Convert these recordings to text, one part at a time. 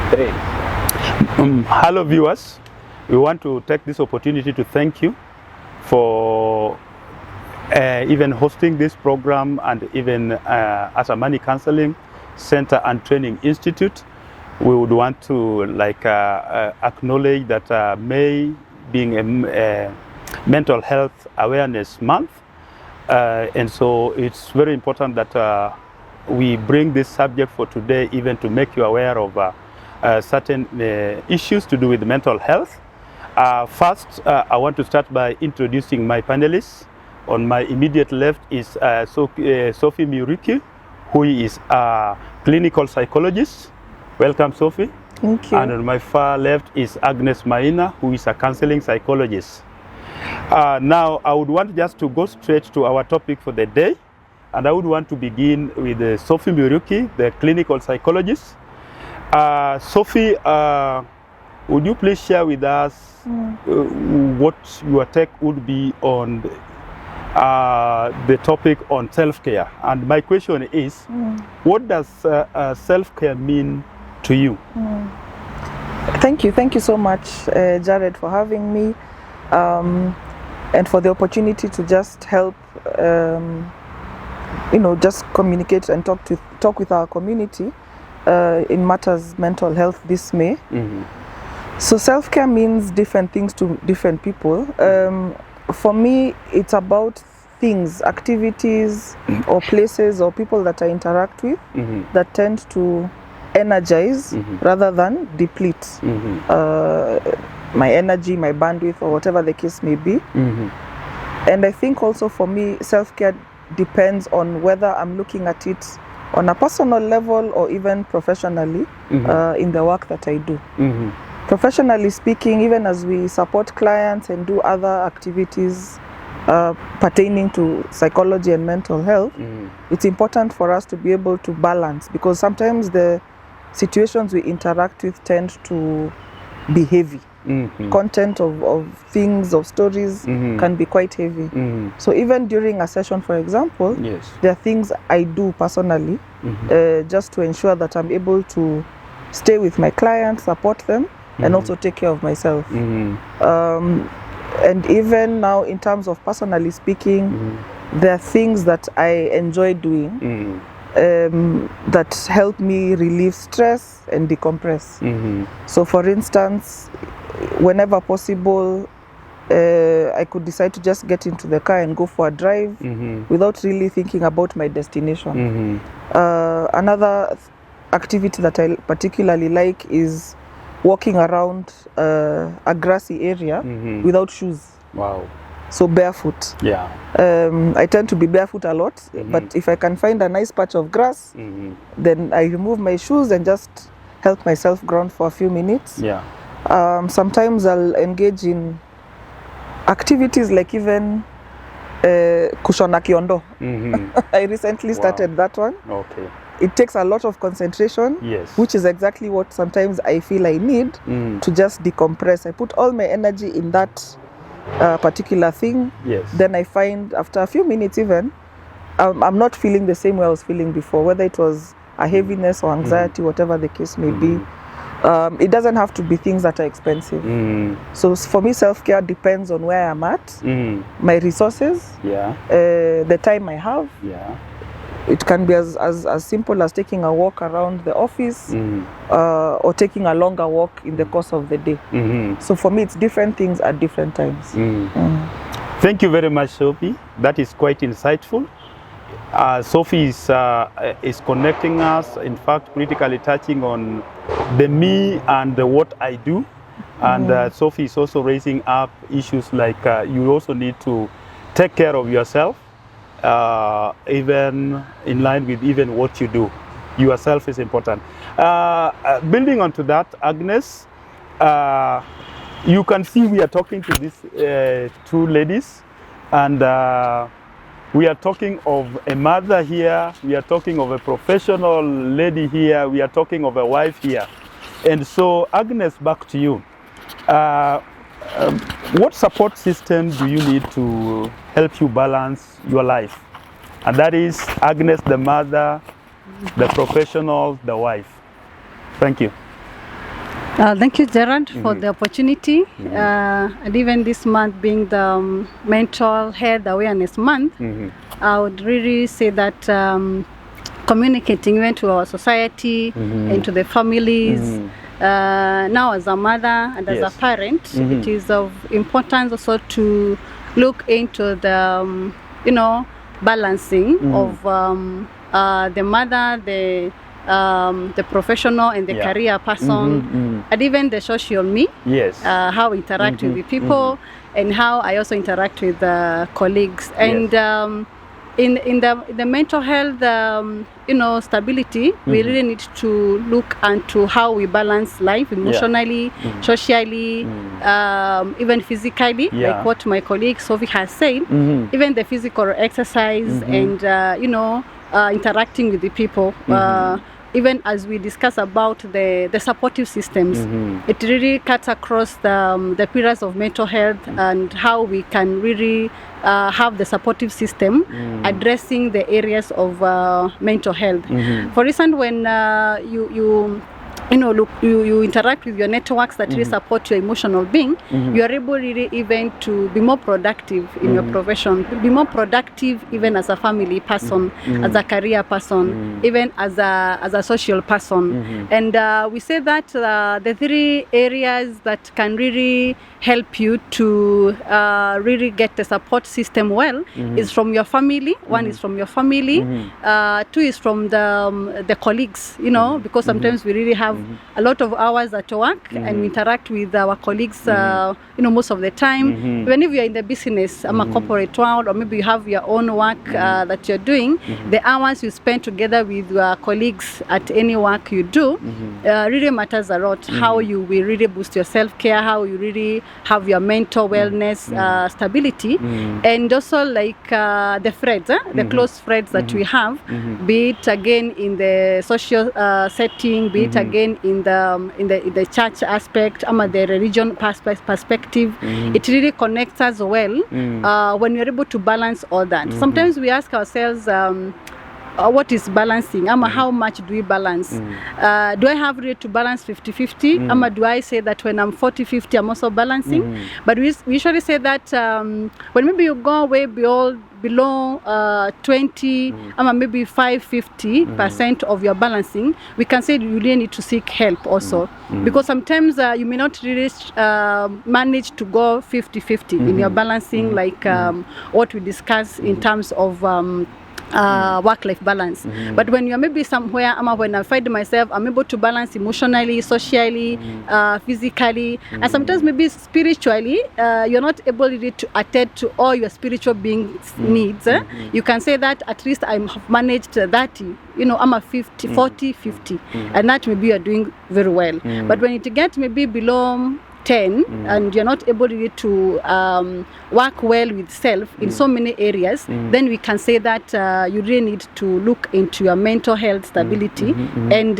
Three. Hello viewers, we want to take this opportunity to thank you for even hosting this program, and even as a Money Counseling Center and Training Institute, we would want to acknowledge that May being a mental health awareness month, and so it's very important that we bring this subject for today, even to make you aware of certain issues to do with mental health. First, I want to start by introducing my panelists. On my immediate left is Sophie Miruki, who is a clinical psychologist. Welcome, Sophie. Thank you. And on my far left is Agnes Maina, who is a counseling psychologist. Now, I would want just to go straight to our topic for the day. And I would want to begin with Sophie Miruki, the clinical psychologist. Sophie, would you please share with us what your take would be on the topic on self-care? And my question is, what does self-care mean to you? Thank you so much, Jared, for having me, and for the opportunity to just help, just communicate and talk with our community in matters mental health this May. So self-care means different things to different people. For me, it's about things, activities, or places or people that I interact with that tend to energize rather than deplete my energy, my bandwidth, or whatever the case may be. And I think also for me, self-care depends on whether I'm looking at it on a personal level or even professionally in the work that I do. Professionally speaking, even as we support clients and do other activities pertaining to psychology and mental health, it's important for us to be able to balance, because sometimes the situations we interact with tend to be heavy. Content of things, of stories can be quite heavy. So even during a session, for example, there are things I do personally just to ensure that I'm able to stay with my clients, support them, and also take care of myself. And even now, in terms of personally speaking, there are things that I enjoy doing that help me relieve stress and decompress. So for instance, whenever possible, I could decide to just get into the car and go for a drive without really thinking about my destination. Another activity that I particularly like is walking around a grassy area without shoes. Wow. So barefoot. Yeah. I tend to be barefoot a lot, but if I can find a nice patch of grass, then I remove my shoes and just help myself ground for a few minutes. Yeah. Sometimes I'll engage in activities like even kushona kiondo. I recently started that one. Okay. It takes a lot of concentration, which is exactly what sometimes I feel I need to just decompress. I put all my energy in that particular thing. Then I find after a few minutes even, I'm not feeling the same way I was feeling before, whether it was a heaviness or anxiety, whatever the case may be. It doesn't have to be things that are expensive. So for me, self-care depends on where I'm at, my resources, the time I have. It can be as simple as taking a walk around the office or taking a longer walk in the course of the day. So for me, it's different things at different times. Thank you very much, Sophie. That is quite insightful. Sophie is connecting us, in fact, critically touching on the me and the what I do. And Sophie is also raising up issues like you also need to take care of yourself, even in line with even what you do. Yourself is important. Building onto that, Agnes, you can see we are talking to these two ladies, and we are talking of a mother here, we are talking of a professional lady here, we are talking of a wife here. And so, Agnes, back to you. What support system do you need to help you balance your life? And that is Agnes, the mother, the professional, the wife. Thank you. Thank you, Gerard, for the opportunity, and even this month being the Mental Health Awareness Month, I would really say that communicating even to our society and to the families, now as a mother and as a parent, it is of importance also to look into the, balancing of the mother, the professional and the career person, and even the social me, how I interact with the people, and how I also interact with the colleagues. And in the mental health, stability, we really need to look into how we balance life emotionally, socially, even physically, like what my colleague Sophie has said, even the physical exercise and, interacting with the people. Even as we discuss about the supportive systems, it really cuts across the pillars of mental health and how we can really have the supportive system addressing the areas of mental health. For instance, when you interact with your networks that really support your emotional being, you are able really even to be more productive in your profession, be more productive even as a family person, as a career person, even as a social person. And we say that the three areas that can really help you to really get the support system well is from your family. One is from your family. Two is from the colleagues, because sometimes we really have a lot of hours at work and we interact with our colleagues, most of the time. Even if you're in the business, a corporate world, or maybe you have your own work that you're doing, the hours you spend together with your colleagues at any work you do really matters a lot. How you will really boost your self-care, how you really have your mental wellness, stability, and also like the friends, the close friends that we have, be it again in the social setting, be it again in the church aspect, the religion perspective. It really connects us well when you're able to balance all that. Sometimes we ask ourselves, what is balancing? How much do we balance? Do I have really to balance 50-50? Do I say that when I'm 40-50, I'm also balancing? But we usually say that when maybe you go way below 20, maybe 50% of your balancing, we can say you really need to seek help also. Because sometimes you may not really manage to go 50-50 in your balancing, like what we discuss in terms of work-life balance. But when you're maybe somewhere, when I find myself, I'm able to balance emotionally, socially, physically, and sometimes maybe spiritually, you're not able really to attend to all your spiritual being's needs. You can say that at least I have managed 30, I'm a 40-50, and that maybe you're doing very well. But when it gets maybe below 10 and you're not able really to work well with self in so many areas, then we can say that you really need to look into your mental health stability. And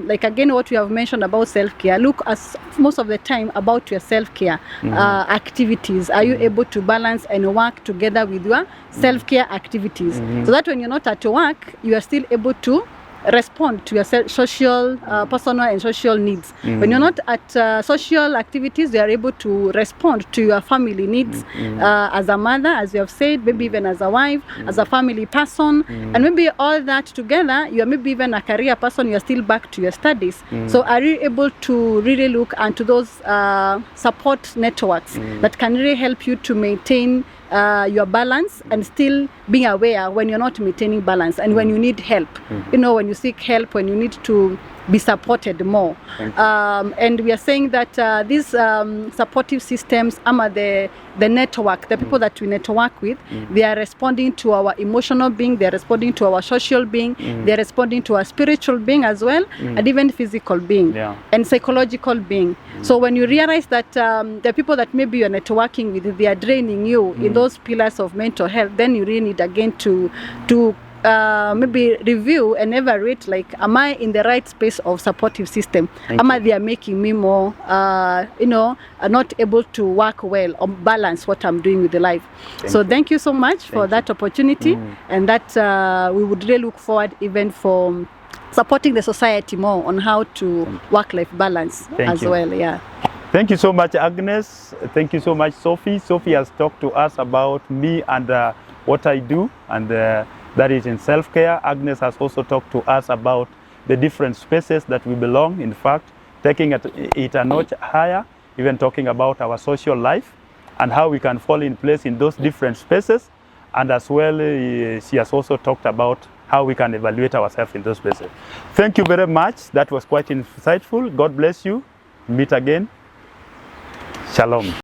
like again what we have mentioned about self-care, look as most of the time about your self-care activities. Are you able to balance and work together with your self-care activities, so that when you're not at work, you are still able to respond to your social, personal and social needs. When you're not at social activities, you are able to respond to your family needs as a mother, as you have said, maybe even as a wife, as a family person, and maybe all that together, you are maybe even a career person, you are still back to your studies. So are you able to really look into those support networks that can really help you to maintain your balance and still being aware when you're not maintaining balance and when you need help, when you seek help, when you need to be supported more. And we are saying that these supportive systems, the network, the people that we network with, they are responding to our emotional being, they are responding to our social being, they are responding to our spiritual being as well, and even physical being and psychological being. So when you realize that the people that maybe you're networking with, they are draining you in those pillars of mental health, then you really need again to maybe review and evaluate, like, am I in the right space of supportive system? They are making me more, not able to work well or balance what I'm doing with the life. Thank you so much for that opportunity, and that we would really look forward even for supporting the society more on how to work-life balance Thank as you. well. Yeah. Thank you so much, Agnes. Thank you so much, Sophie. Sophie has talked to us about me and what I do, and that is in self-care. Agnes has also talked to us about the different spaces that we belong. In fact, taking it a notch higher, even talking about our social life and how we can fall in place in those different spaces. And as well, she has also talked about how we can evaluate ourselves in those spaces. Thank you very much. That was quite insightful. God bless you. Meet again. Shalom.